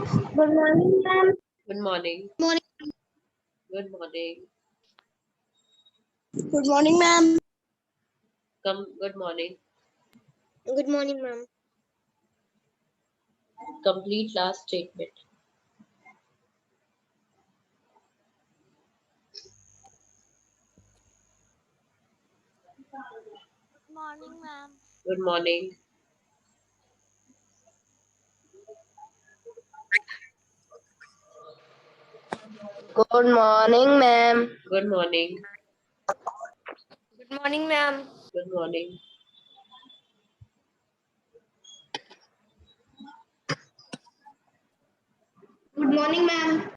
Good morning, ma'am. Good morning. Morning. Good morning. Good morning, ma'am. Good morning. Good morning, ma'am. Complete last statement. Good morning, ma'am. Good morning. Good morning, ma'am. Good morning. Good morning, ma'am. Good morning. Good morning, ma'am.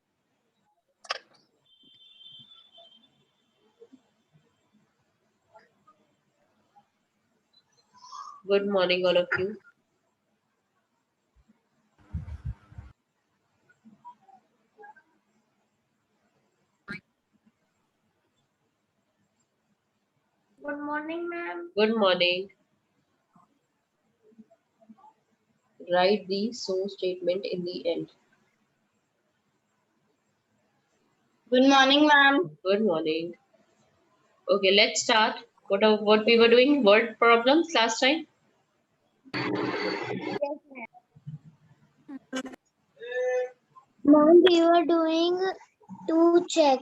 Good morning, all of you. Good morning, ma'am. Good morning. Write the so statement in the end. Good morning, ma'am. Good morning. Okay, let's start. What we were doing? Word problems last time. Yes, ma'am. Ma'am, we were doing to check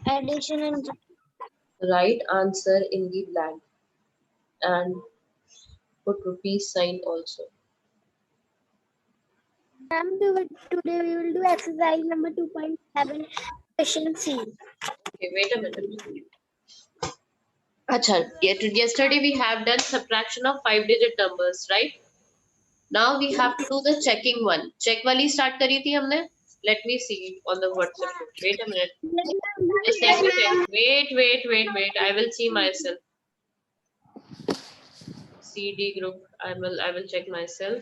addition and Write answer in the blank and put rupees sign also. ma'am, today we will do exercise number 2.7, question C. Okay, wait a minute. Acha, yesterday we have done subtraction of 5-digit numbers, right? Now we have to do the checking one. Check wali start kari thi humne. Let me see on the WhatsApp group. Wait a minute. Just let Yes, me check. ma'am. Wait. I will see myself. CD group. I will check myself.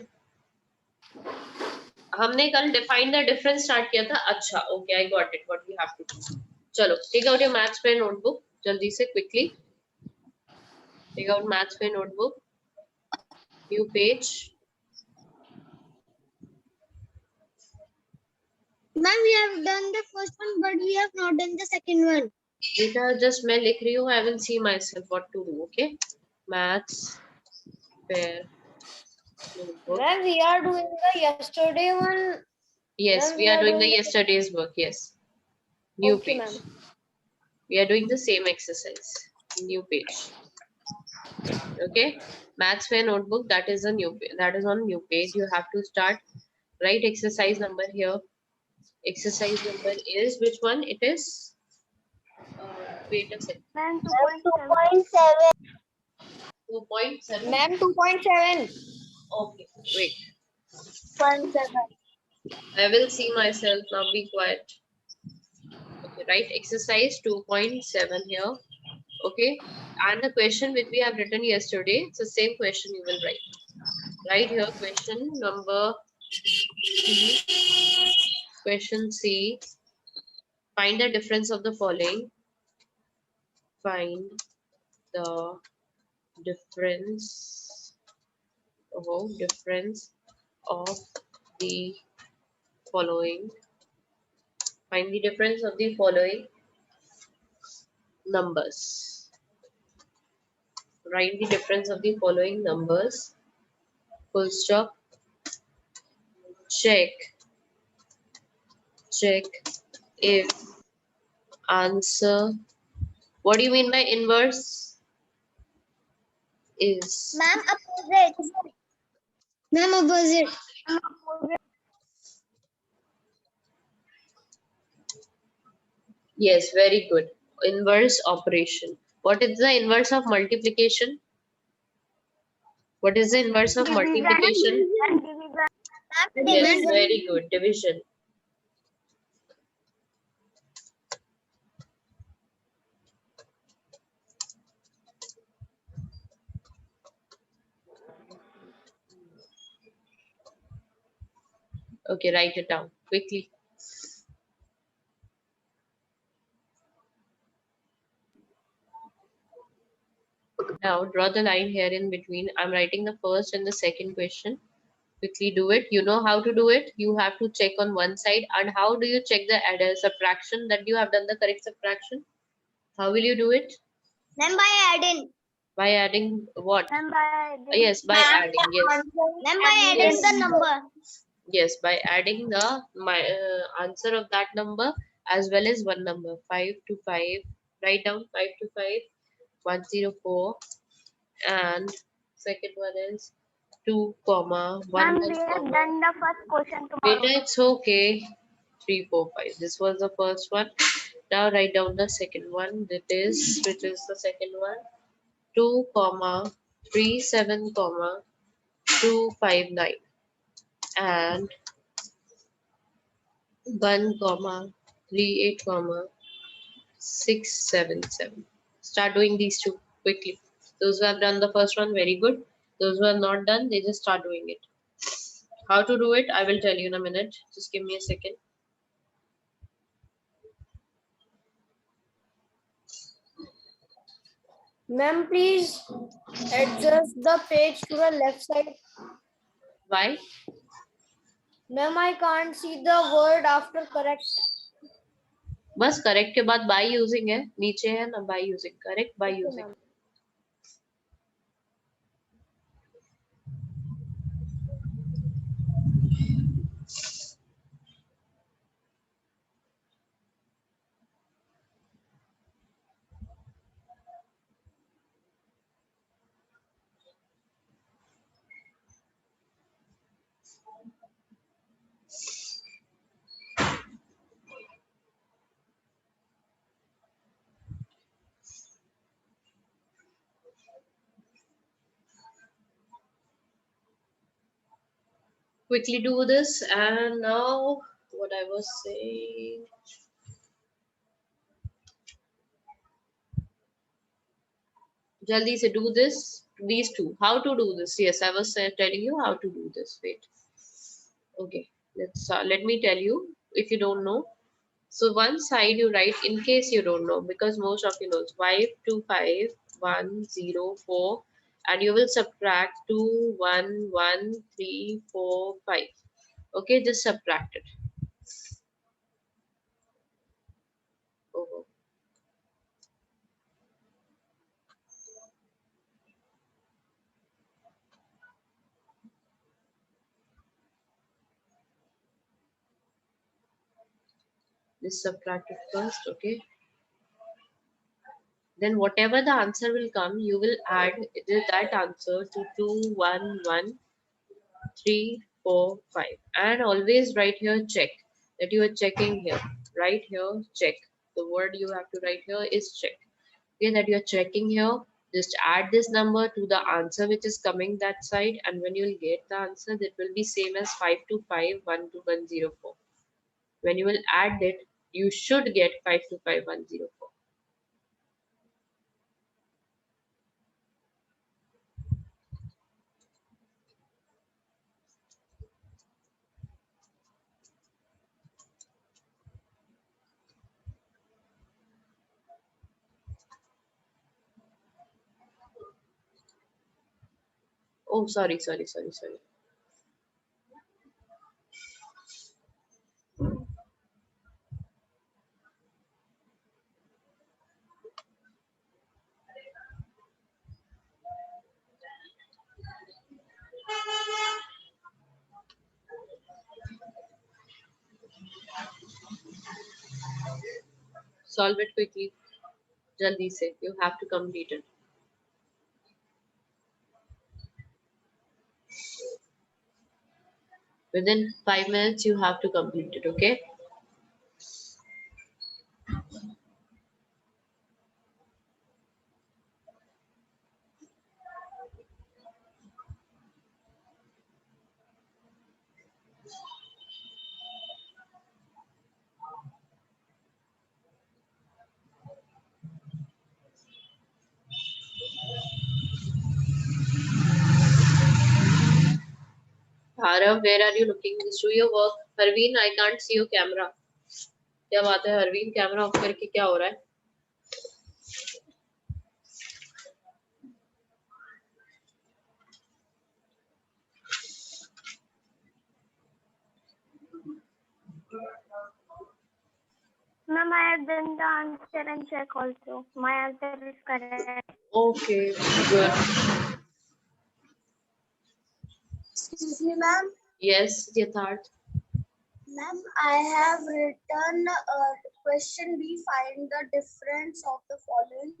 हमने कल define the difference start किया था. अच्छा, okay, I got it. What we have to do. चलो, take out your maths pen notebook. जल्दी से quickly. Take out maths pen notebook. New page. Ma'am, we have done the first one, but we have not done the second one. बेटा just मैं लिख रही हूँ. I will see myself what to do. Okay. Maths pen notebook. Ma'am, we are doing the yesterday one. Yes, Ma'am, we are doing the yesterday's work. Yes. New okay, page. ma'am. We are doing the same exercise. New page. Okay. Maths fair notebook. That is a new page. That is on new page. You have to start. Write exercise number here. Exercise number is which one? It is. Wait a second. Ma'am, 2.7. 2.7. Ma'am, 2.7. Okay. Wait. 2.7. I will see myself now. Be quiet. Okay. Write exercise 2.7 here. Okay. And the question which we have written yesterday, it's the same question you will write. Right here, question number C. Question C. Find the difference of the following. Find the difference. Difference of the following. Find the difference of the following numbers. Write the difference of the following numbers. Full stop. Check if answer. What do you mean by inverse? Is Ma'am, opposite. Ma'am, opposite. yes, very good. Inverse operation. What is the inverse of multiplication? What is the inverse of multiplication? Yes, Division. very good. Division. Okay, write it down quickly. Now draw the line here in between. I'm writing the first and the second question. Quickly do it. You know how to do it. You have to check on one side. And how do you check the subtraction, that you have done the correct subtraction? How will you do it? Then by adding. By adding what? Then by adding. Yes, by adding. Yes. Then by adding Yes. the number. Yes, by adding the answer of that number as well as one number. 5 to 5. Write down 5 to 5. 104. And second one is 2 comma 1 Ma'am, 1 we have comma. done the first question Beta, tomorrow. it's okay. 3 4 5. This was the first one. Now write down the second one. Which is the second one. 2 comma 3 7 comma 259 and 1 comma 3 8 comma 677. Start doing these two quickly. Those who have done the first one, very good. Those who have not done, they just start doing it. How to do it, I will tell you in a minute. Just give me a second. Ma'am, please adjust the page to the left side. Why? Ma'am, I can't see the word after correct. बस correct के बाद by using है, नीचे है ना by using, correct by Okay, using. ma'am. Quickly do this, and now what I was saying. Jaldi se do this, these two. How to do this? Yes, I was telling you how to do this. Wait. Okay, let me tell you if you don't know. So one side you write in case you don't know, because most of you know 525,104, and you will subtract 211,345. Okay, just subtract it. Over. Just subtract it first. Okay. Then whatever the answer will come, you will add that answer to 211,345, and always write here check, that you are checking here. Right here, check. The word you have to write here is check. Okay, that you are checking here. Just add this number to the answer which is coming that side, and when you will get the answer, that will be same as 525,12104. When you will add it, you should get 525,104. Oh, sorry. Solve it quickly. Jaldi se. You have to complete it. Within 5 minutes, you have to complete it. Okay. Harav, where are you looking? Just do your work. Harveen, I can't see your camera. क्या बात है Harveen, camera off करके क्या हो रहा है? Ma'am, I have done the answer and check also. My answer is correct. Okay, good. Excuse me, ma'am. Yes, Yatharth. Ma'am, I have written question B. Find the difference of the following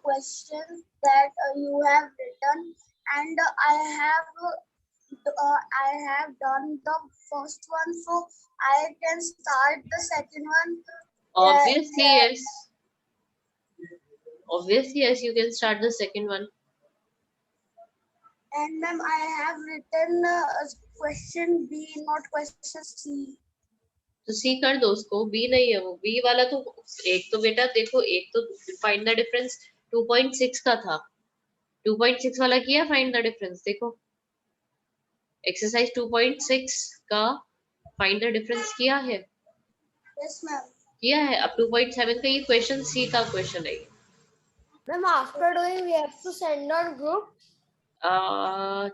questions that you have written, and I have done the first one, so I can start the second one. Obviously, yes. Obviously, yes, you can start the second one. And ma'am, I have written question B, not question C. तो सी कर दो उसको, B नहीं है वो, B वाला तो एक तो बेटा देखो, एक तो फाइंड द डिफरेंस 2.6 का था, 2.6 वाला किया फाइंड द डिफरेंस, देखो एक्सरसाइज 2.6 का फाइंड द डिफरेंस किया है, Yes, ma'am. किया है। अब 2.7 का ये क्वेश्चन सी का क्वेश्चन है। Ma'am, after doing, we have to send on group.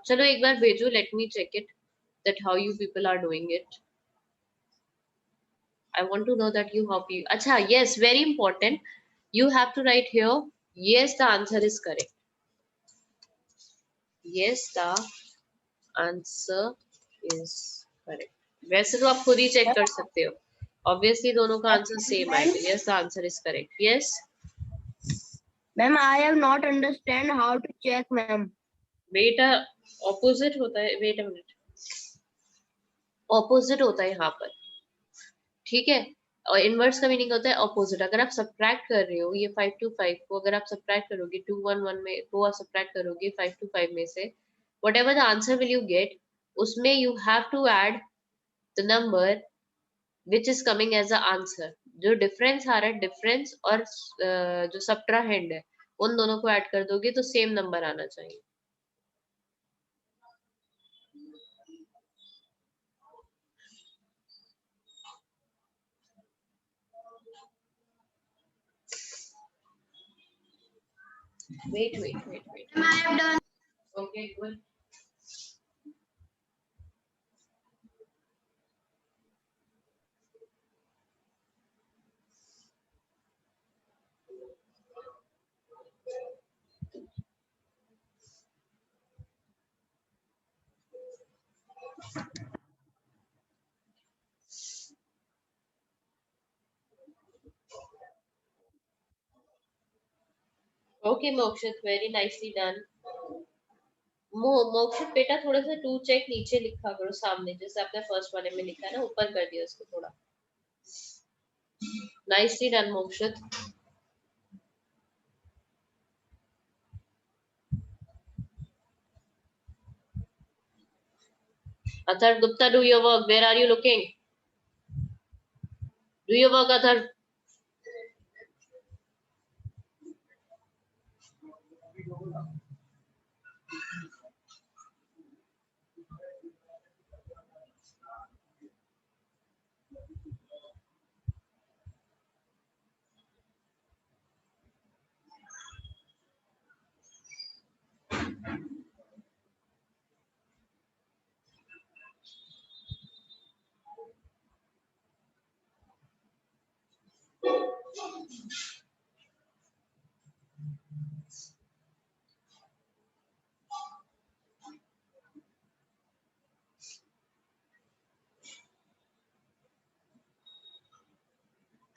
चलो एक बार भेजो, let me check it that how you people are doing it. I want to know that you how you. Acha, yes, very important. You have to write here. Yes, the answer is correct. Yes, the answer is correct. वैसे तो आप खुद ही check कर सकते हो। Obviously दोनों का answer same आएगा। Yes, the answer is correct. Yes. Ma'am, I have not understand how to check, ma'am. बेटा opposite होता है। Wait a minute. Opposite होता है यहाँ पर। ठीक है। और इनवर्स का मीनिंग होता है ऑपोजिट। अगर आप सब्ट्रैक्ट कर रहे हो ये 5 to 5 को, अगर आप सब्ट्रैक्ट करोगे 2 1 1 में को आप सब्ट्रैक्ट करोगे 5 to 5 में से, whatever the answer will you get, उसमें you have to add the number which is coming as a answer. जो डिफरेंस आ रहा है, डिफरेंस और जो सब्ट्राहेंड है, उन दोनों को ऐड कर दोगे तो सेम नंबर आना चाहिए। wait. I have done. Okay, good. Okay, Mokshit, very nicely done. Mokshit बेटा थोड़ा सा टू चेक नीचे लिखा करो सामने, जैसे आपने फर्स्ट वाले में लिखा है ना, ऊपर कर दिया उसको थोड़ा। Nicely done Mokshit. Athar Gupta, do your work. Where are you looking? Do your work Athar.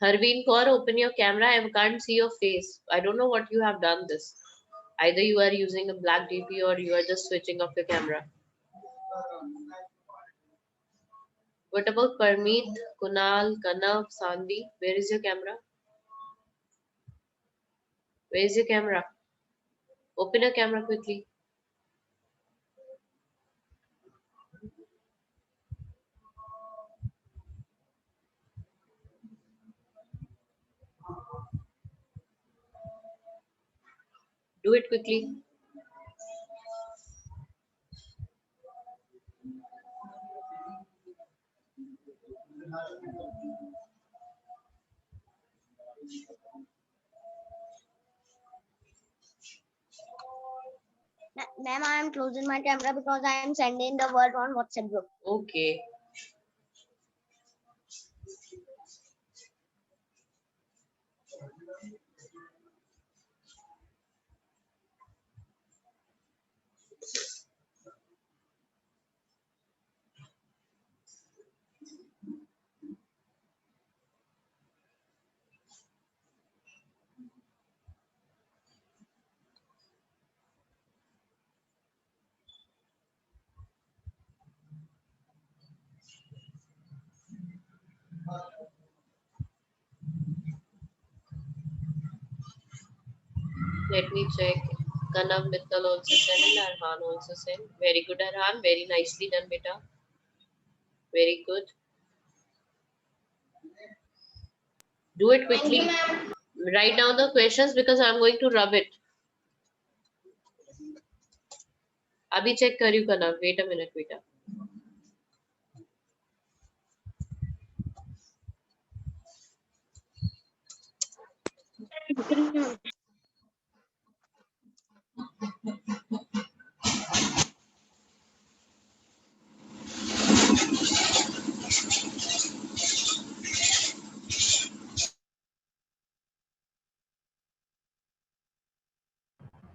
Harveen Kaur, open your camera. I can't see your face. I don't know what you have done this. Either you are using a black DP or you are just switching off your camera. What about Parmeet, Kunal, Kanav, Sandhi? Where is your camera? Where is your camera? Open your camera quickly. Do it quickly. Ma'am, I am closing my camera because I am sending the word on WhatsApp group. Okay. Let me check. Kanav Mittal also sent and Arhan also sent. Very good, Arhan. Very nicely done, beta. Very good. Do it quickly. Write down the questions because I'm going to rub it. Abhi check kar you Kanav. Wait a minute, beta.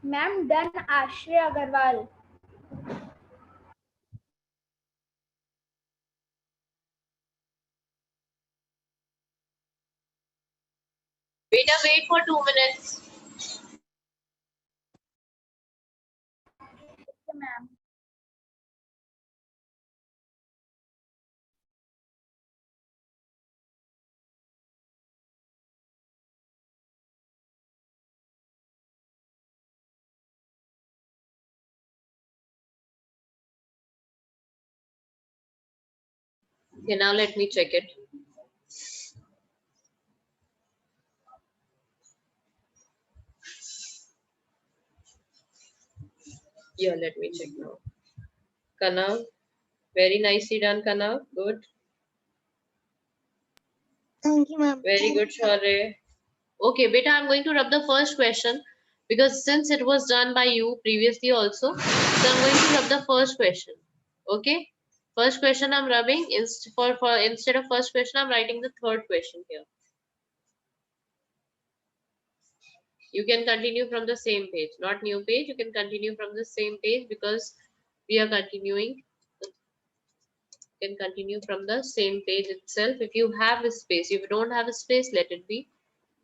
Ma'am, done Ashray Agarwal. Beta, wait for 2 minutes. Okay, ma'am. Okay, now let me check it. Yeah, let me check now. Kanav, very nicely done, Kanav. Good. Thank you, ma'am. Very good, Shaurya. Okay, beta, I'm going to rub the first question because since it was done by you previously also, so I'm going to rub the first question. Okay, first question I'm rubbing. Instead of first question, I'm writing the third question here. You can continue from the same page, not new page. You can continue from the same page because we are continuing. You can continue from the same page itself. If you have a space, if you don't have a space, let it be.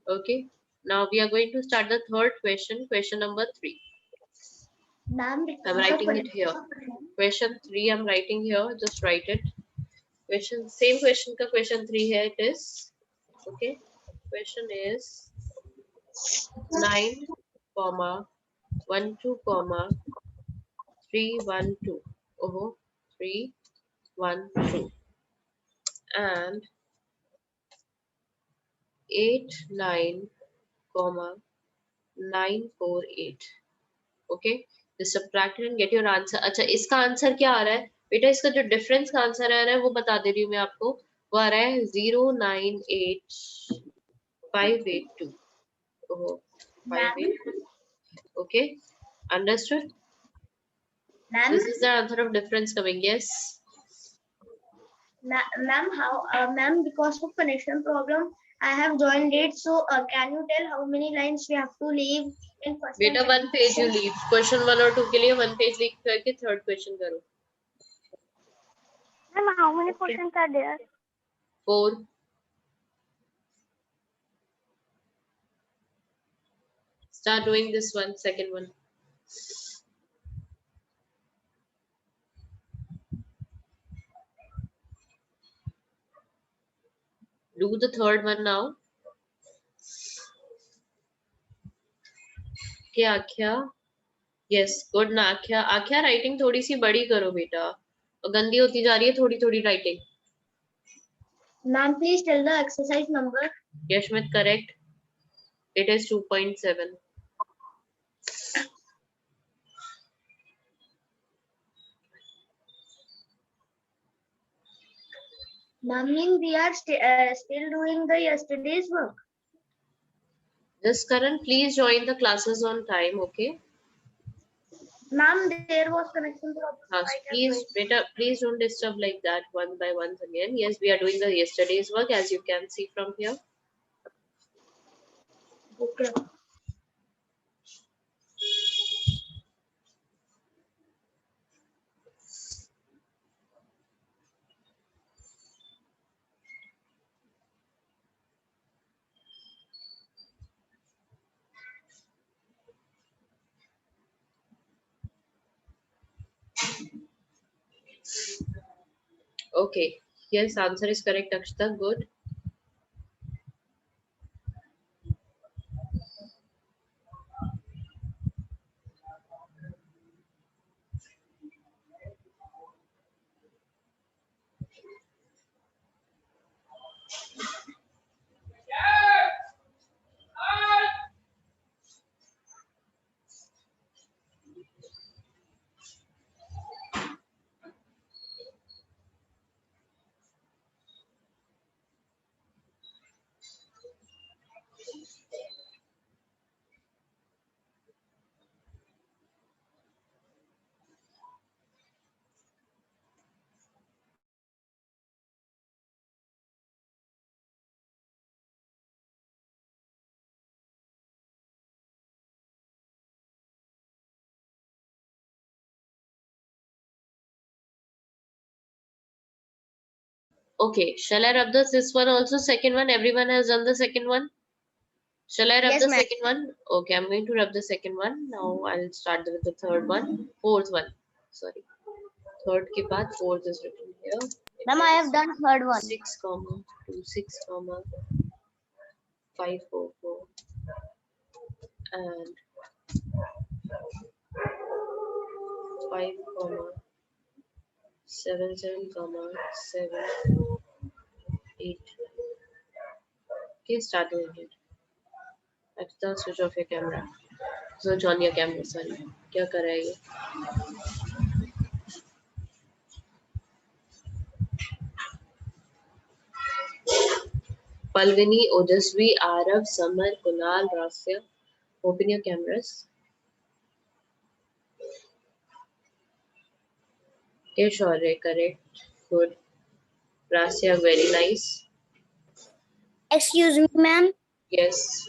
Okay. Now we are going to start the third question. Question number 3. Ma'am, I'm writing it here. Question 3 I'm writing here. Just write it. Same question ka question 3 here it is. Okay. Question is 9, comma 12, comma 312. Oh, 312 and 89, comma 948. Okay. Just subtract it and get your answer. अच्छा इसका answer क्या आ रहा है बेटा? इसका जो difference का answer आ रहा है वो बता दे रही हूँ मैं आपको. वो आ रहा है 098582. Oh, 582. Okay, understood. Ma'am, This is the answer of difference coming. Yes. ma'am, ma'am, because of connection problem, I have joined late. So, can you tell how many lines we have to leave in first and बेटा second 1 page you leave. Question 1 और 2 के लिए 1 page leave करके third question करो. Ma'am, how many questions are there? 4. Start doing this one, second one. Do the third one now. Okay, Akhya. Yes, good ना आख्या. आख्या writing थोड़ी सी बड़ी करो बेटा. और गंदी होती जा रही है थोड़ी थोड़ी writing. Ma'am, please tell the exercise number. Yashmit, correct. It is 2.7. Ma'am, we are still doing the yesterday's work. Just Karan, please join the classes on time, okay? Ma'am, there was connection problem. Please, beta, please don't disturb like that one by one again. Yes, we are doing the yesterday's work as you can see from here. Okay. Okay. Yes, answer is correct, Akshita. Good. Okay, shall I rub this one also? Second one, everyone has done the second one. Shall I rub Yes, the ma'am. second one? Okay, I'm going to rub the second one. Now I'll start with the third one. Fourth one. Sorry. Third ke baad fourth is written here. Ma'am, It I is have done third one. 6 comma 2 6 comma 5 4 4 and 5 comma 7 7 comma 7 8. Okay, start with it. Akta, switch off your camera. Switch on your camera. Sorry. क्या कर रहा है ये? Palvini, Ojasvi, Arav, Samar, Kunal, Rasya. Open your cameras. Okay, sure, correct. Good. Rasya, very nice. Excuse me, ma'am. Yes.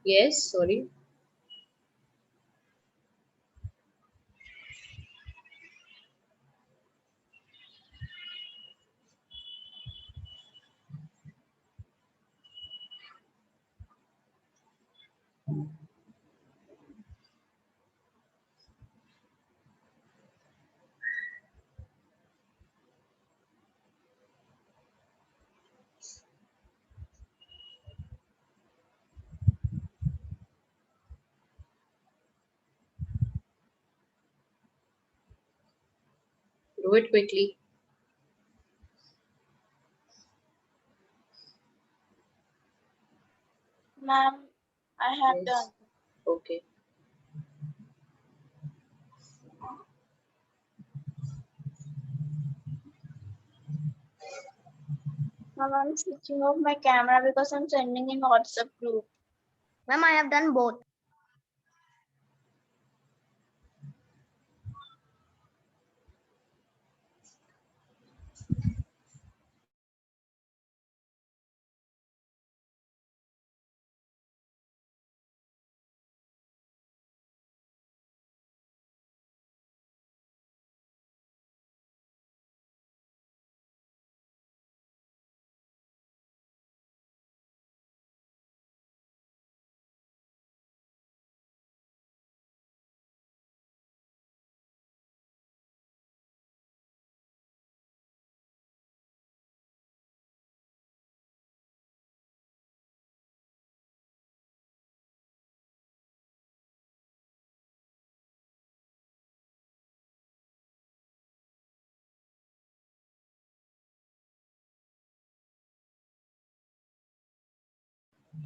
Yes, sorry. Do it quickly. Ma'am, I have Yes. done. Okay. Ma'am, I'm switching off my camera because I'm sending in WhatsApp group. Ma'am, I have done both.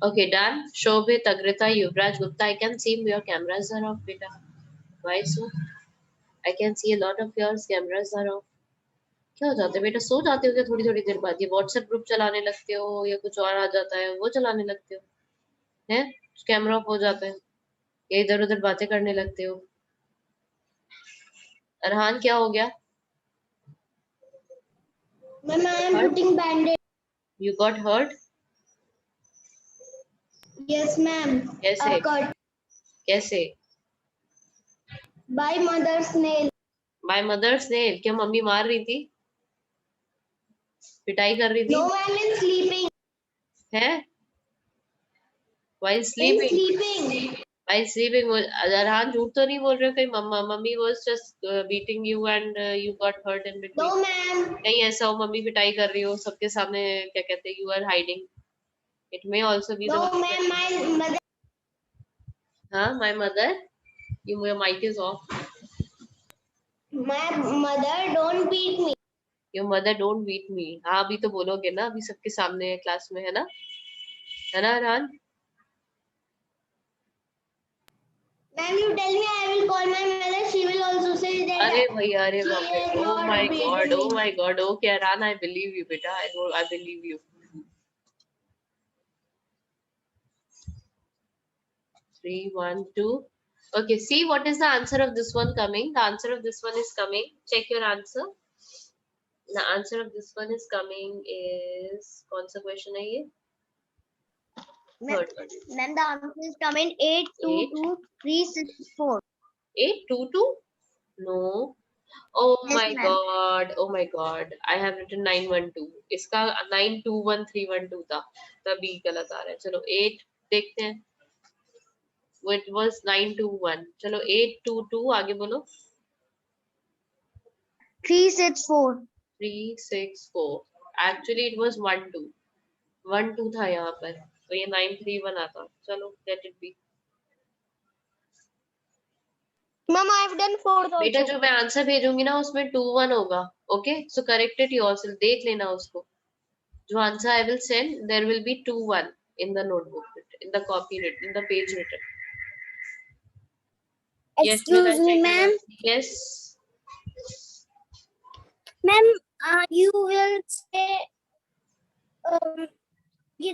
Okay, done. Shobhit, Agrita, Yuvraj, Gupta, I can see your cameras are off, beta. Why so? I can see a lot of your cameras are off. क्या हो जाता है बेटा? सो जाते हो क्या थोड़ी थोड़ी देर बाद? ये व्हाट्सएप ग्रुप चलाने लगते हो या कुछ और आ जाता है वो चलाने लगते हो? हैं? कैमरा ऑफ हो जाता है या इधर उधर बातें करने लगते हो? अरहान क्या हो गया? Ma'am, I am Hurt? putting band-aid. You got hurt? Yes, ma'am. कैसे? Cut कैसे? by mother's nail. By mother's nail? क्या मम्मी मार रही थी? पिटाई कर रही थी? No, ma'am, in sleeping. है? While In sleeping? sleeping. While sleeping? Arhan झूठ तो नहीं बोल रहे हो? कहीं mummy was just beating you and you got hurt in between? No, ma'am. कहीं ऐसा हो मम्मी पिटाई कर रही हो सबके सामने, क्या कहते हैं, you are hiding. It may also be the No, one. ma'am, my mother. हाँ, my mother. Your mic is off. My mother don't beat me. Your mother don't beat me. हाँ अभी तो बोलोगे ना, अभी सबके सामने क्लास में, है ना Arhan? Ma'am, you tell me I will call my mother. She will also say that. अरे भैया, अरे She बाप रे, has oh not my beaten god, oh me. my god. Okay Arhan, I believe you बेटा, I believe you. 3 1 2. Okay, see what is the answer of this one coming? The answer of this one is coming. Check your answer. The answer of this one is coming is, कौन सा question है ये? Ma'am, Third one. ma'am, the answer is coming 822 364. 822? No. Oh Yes, my ma'am. god, oh my god, I have written 912. इसका 921312 था, तभी गलत आ रहा है. चलो 8 देखते हैं. It was 921. चलो 822 आगे बोलो. 364. 364. Actually it was 12. 12 था यहाँ पर, तो ये 931 आता. चलो let it be. Ma'am, I have done fourth बेटा also. जो मैं आंसर भेजूंगी ना उसमें 21 होगा. Okay, so correct it yourself. देख लेना उसको. जो answer I will send, there will be 21 in the notebook, in the copy written, in the page written. Yes, Excuse me, ma'am. Yes. Ma'am, you will say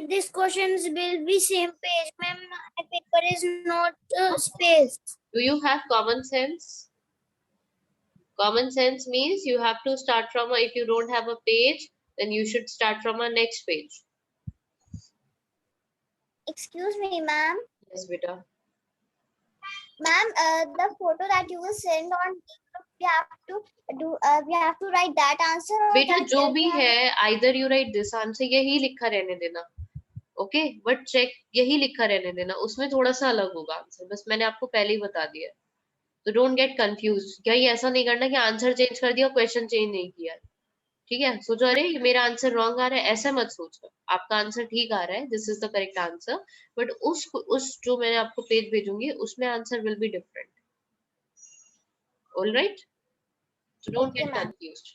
this questions will be same page. Ma'am, my paper is not space. Do you have common sense? Common sense means you have to start from if you don't have a page, then you should start from a next page. Excuse me, ma'am. Yes, beta. Ma'am, the photo that you will send on, we have to do. We have to write that answer. Or बेटा that, जो we भी have- है, either you write this answer, यही लिखा रहने देना. Okay, but check यही लिखा रहने देना. उसमें थोड़ा सा अलग होगा आंसर, बस मैंने आपको पहले ही बता दिया. तो डोंट गेट कंफ्यूज. कहीं ऐसा नहीं करना कि आंसर चेंज कर दिया, क्वेश्चन चेंज नहीं किया. ठीक है, सोचो अरे ये मेरा आंसर रॉन्ग आ रहा है, ऐसा मत सोचो. आपका आंसर ठीक आ रहा है, this is the correct answer, but उस जो मैंने आपको पेज भेजूंगी उसमें answer will be different. All right, so don't Okay, get ma'am. Confused.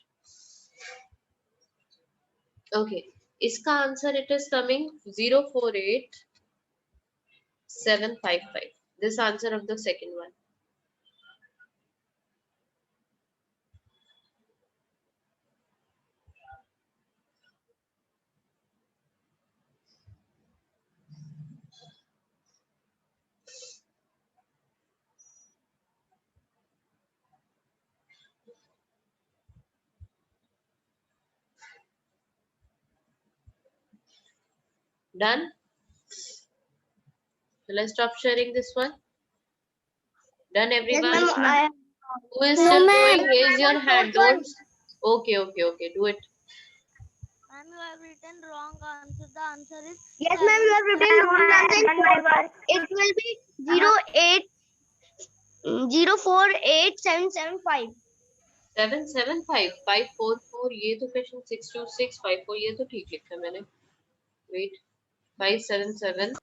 Okay, इसका answer it is coming 048755. This answer of the second one. Done? Shall I stop sharing this one? Done, Yes, everyone? ma'am. I Who is No, still ma'am. doing? Raise your hand. fourth one. Don't. Okay. Do it. Ma'am, you have written wrong answer. The answer is Yes, ma'am. You have written wrong answer in fourth. It will be 080487775. 775 544. ये तो question 62654. ये तो ठीक लिखा है मैंने. Wait. 577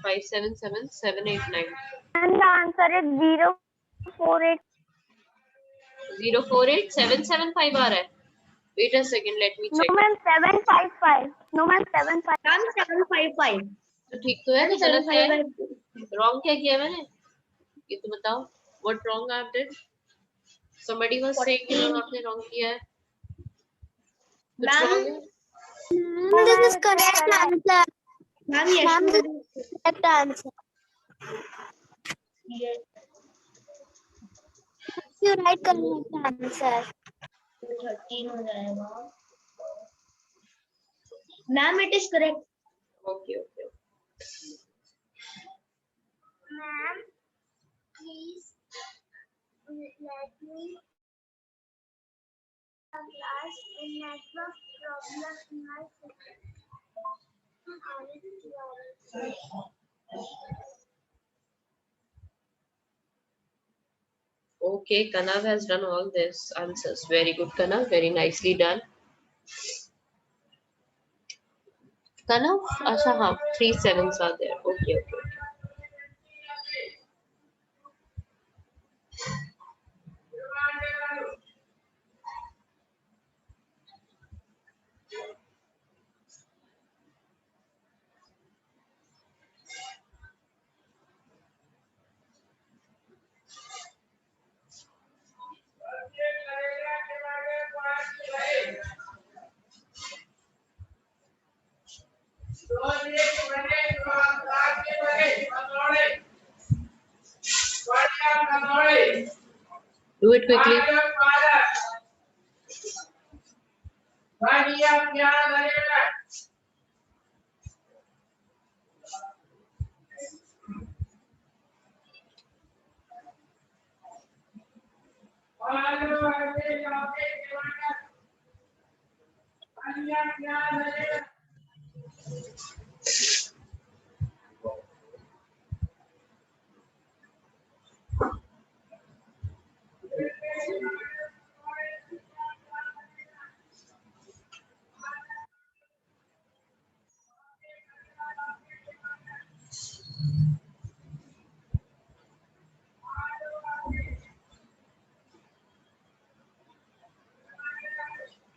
789. And the answer is 048. 048775 आ रहा है. Wait a second. Let me No, check. ma'am, 755. No, ma'am, 75. Ma'am, 755. तो ठीक तो है ना? गलत है? 755. Wrong क्या किया मैंने? ये तो बताओ. What wrong I did? Somebody was saying कि मैम आपने wrong किया है. कुछ Ma'am. wrong है? This is correct answer. Ma'am, yes. Ma'am, ma'am. this is correct answer. Yes. You write correct answer. 13 हो जाएगा. Ma'am, it is correct. Okay. Ma'am, please let me class in network problem in my system. Okay, Kanav has done all these answers. Very good, Kanav. Very nicely done. Kanav, Asha, हाँ, 3 sevens are there. Okay. Do it quickly.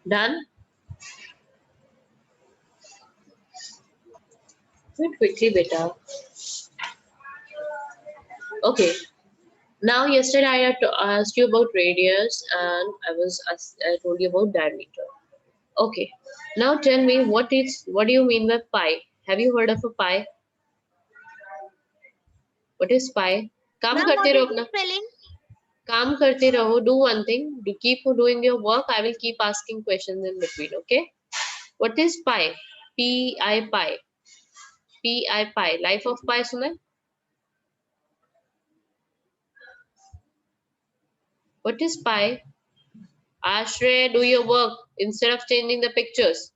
Done? Do it quickly, beta. Okay. Now, yesterday I had asked you about radius, and I told you about diameter. Okay. Now tell me what do you mean by pi? Have you heard of a pi? What is pi? काम Ma'am, करते what रहो is the अपना. spelling? काम करते रहो. Do one thing. Do keep doing your work. I will keep asking questions in between. Okay. What is pi? Pi pi. Pi pi. Life of pi सुना है? What is pi? Ashray, do your work instead of changing the pictures.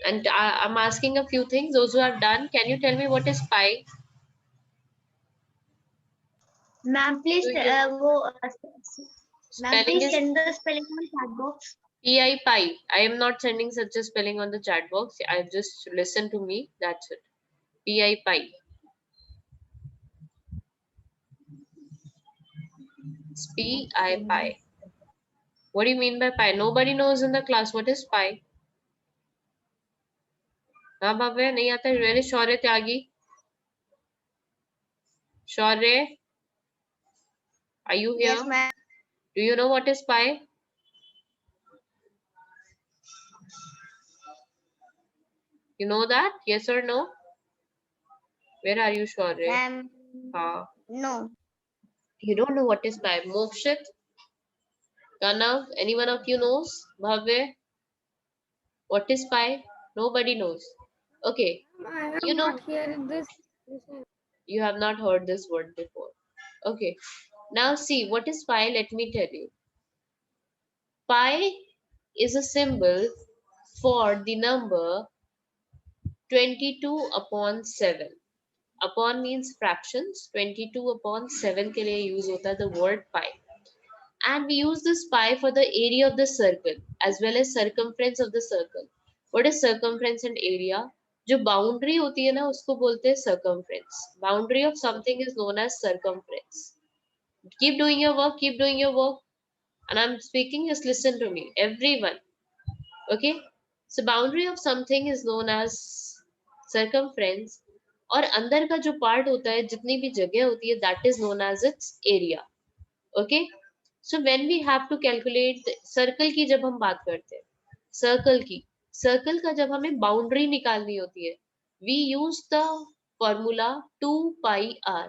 And I'm asking a few things. Those who have done, can you tell me what is pi? Ma'am, please, Do you- ma'am, Spelling please is send the spelling on chat box. pi pi. I am not sending such a spelling on the chat box. I just listen to me. That's it. Pi pi. It's pi pi. What do you mean by pi? Nobody knows in the class what is pi. हाँ भव्य नहीं आता. Really Shaurya Tyagi. Shaurya, are you here? Yes, ma'am. Do you know what is pi? You know that? Yes or no? Where are you, Shaurya? Ma'am, no. You don't know what is pi. Mokshit, Kanav, any one of you knows? Bhavya, what is pi? Nobody knows. Okay, you know, hearing this. you have not heard this word before. Okay, now see, what is pi? Let me tell you. Pi is a symbol for the number 22 upon 7. Upon means fractions. 22 upon 7 के लिए use होता है the word pi. And we use this pi for the area of the circle as well as circumference of the circle. What is circumference and area? जो boundary होती है ना उसको बोलते हैं circumference. Boundary of something is known as circumference. Keep doing your work, keep doing your work. And I'm speaking, just listen to me. Everyone. Okay? So boundary of something is known as circumference. और अंदर का जो part होता है जितनी भी जगह होती है that is known as its area. Okay? So when we have to calculate circle की जब हम बात करते हैं circle का जब हमें boundary निकालनी होती है we use the formula 2 pi r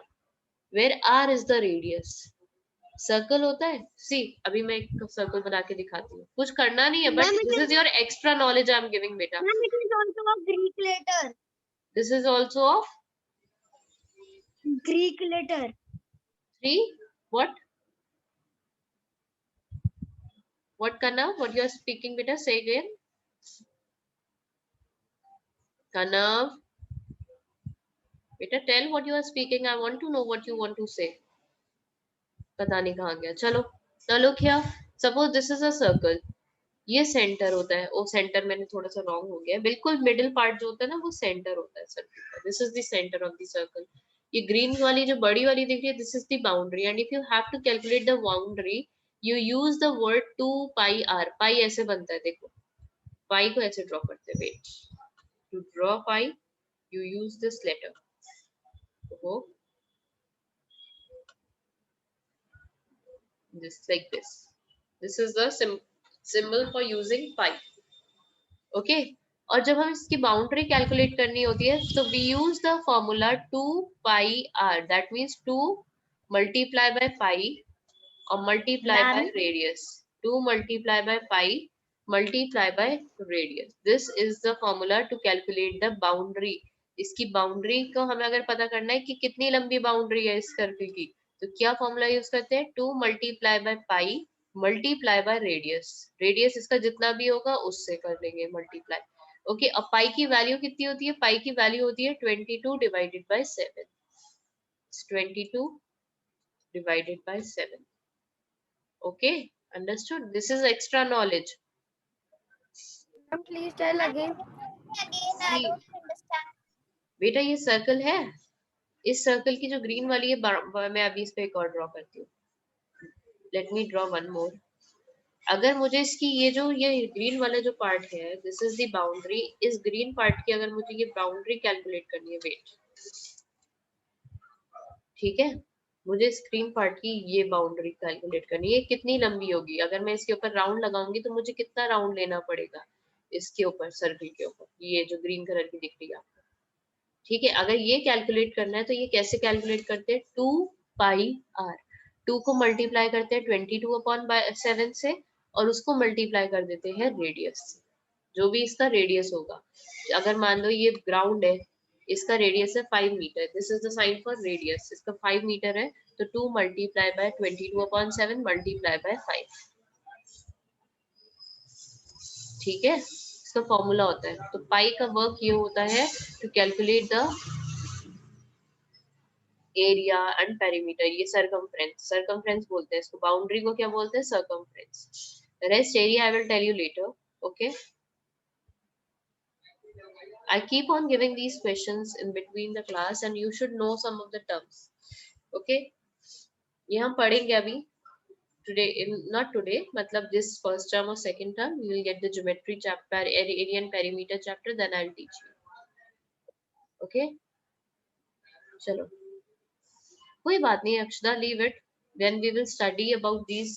where r is the radius. Circle होता है सी अभी मैं एक सर्कल बना के दिखाती हूँ कुछ करना नहीं है but Ma'am, this is your extra knowledge I am giving बेटा ma'am, it is also a Greek letter. This is also of Greek letter. 3 what Kanav what you are speaking beta say again Kanav beta tell what you are speaking I want to know what you want to say पता नहीं कहाँ गया चलो now look here suppose this is a circle ये centre होता है वो centre मैंने थोड़ा सा रॉन्ग हो गया बिल्कुल मिडिल पार्ट जो होता है ना वो सेंटर होता है सर्कल का this is the centre of the circle ये ग्रीन वाली जो बड़ी वाली दिख रही है this is the boundary and if you have to calculate the boundary you use the word 2 pi r pi ऐसे बनता है देखो पाई को ऐसे ड्रॉ करते हैं wait to draw pi you use this letter oh just like this is the symbol for using pi okay और जब हम इसकी बाउंड्री कैलकुलेट करनी होती है तो we use the formula 2 pi r that means 2 multiply by pi और multiply by radius 2 multiply by pi multiply by radius this is the formula to calculate the boundary इसकी बाउंड्री को हमें अगर पता करना है कि कितनी लंबी बाउंड्री है इस सर्कल की तो क्या फॉर्मूला यूज करते हैं, 2 multiply by pi multiply by radius, radius इसका जितना भी होगा उससे कर लेंगे मल्टीप्लाई। ओके, अब पाई की वैल्यू कितनी होती है, पाई की वैल्यू होती है 22 divided by 7, 22 divided by 7. Okay, understood? This is extra knowledge. Ma'am, please tell again. Again, I See, don't understand. बेटा ये सर्कल है, इस सर्कल की जो ग्रीन वाली है मैं अभी इस पे एक और ड्रॉ करती हूँ। Let me draw one more. अगर मुझे इसकी ये ग्रीन वाला जो पार्ट है, दिस इज द बाउंड्री, इस ग्रीन पार्ट की अगर मुझे ये बाउंड्री कैलकुलेट करनी है, वेट, ठीक है, मुझे स्क्रीन पार्ट की ये बाउंड्री कैलकुलेट करनी है, कितनी लंबी होगी। अगर मैं इसके ऊपर राउंड लगाऊंगी तो मुझे कितना राउंड लेना पड़ेगा इसके ऊपर, सर्कल के ऊपर, ये जो ग्रीन कलर की दिख रही है आपको, ठीक है। अगर ये कैलकुलेट करना है तो ये कैसे कैलकुलेट करते हैं, 2 पाई आर, 2 को मल्टीप्लाई करते हैं 22/7 से और उसको मल्टीप्लाई कर देते हैं रेडियस से, जो भी इसका रेडियस होगा। अगर मान लो ये ग्राउंड है, इसका रेडियस है 5 metre, this is the sign for radius, इसका 5 मीटर है, तो 2 मल्टीप्लाई बाय 22/7 मल्टीप्लाई बाय 5, ठीक है, इसका फॉर्मूला होता है। तो पाई का वर्क ये होता है to calculate the area and perimeter, ये सरकमफ्रेंस बोलते हैं इसको, बाउंड्री को क्या बोलते हैं, circumference. Rest area I will tell you later, okay. I keep on giving these questions in between the class and you should know some of the terms. Okay, ये हम पढ़ेंगे अभी today, not today, मतलब this first term or second term you will get the geometry chapter, area and perimeter chapter, then I'll teach you. Okay, चलो कोई बात नहीं Akshada, leave it, when we will study about these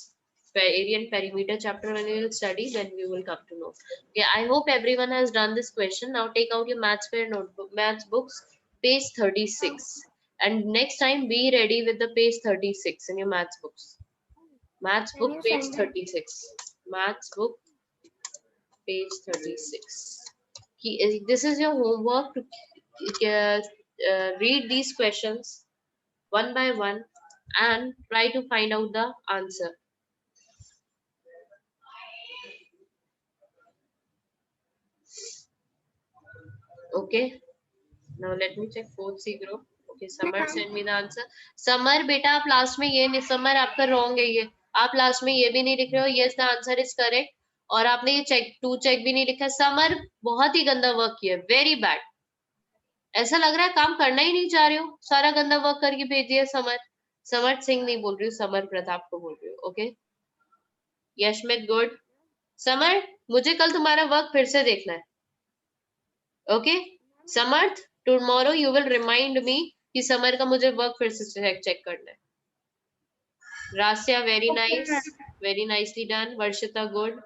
area and perimeter chapter, when we will study, then we will come to know. Okay, I hope everyone has done this question. Now take out your maths fair notebook, maths books, page 36, and next time be ready with the page 36 in your maths books. Maths Can book you page send it? 36, maths book page 36. This is your homework to read these questions one by one and try to find out the answer. Okay, now let me check 4th C group. Okay, Samar send me the answer. Samar बेटा आप last में ये नहीं, summer आपका wrong है, ये आप last में ये भी नहीं लिख रहे हो, yes the answer is correct, और आपने ये चेक भी नहीं लिखा। समर बहुत ही गंदा वर्क किया, वेरी बैड, ऐसा लग रहा है काम करना ही नहीं चाह रहे हो, सारा गंदा वर्क करके भेज दिया। समर, समर सिंह नहीं बोल रही हूँ, समर प्रताप को बोल रही हूँ। Okay, यशमित good. समर मुझे कल तुम्हारा वर्क फिर से देखना है। Okay Samarth, tomorrow you will remind me कि समर का मुझे वर्क फिर से चेक करना है। Rasya very nice, very nicely done. Varshita good,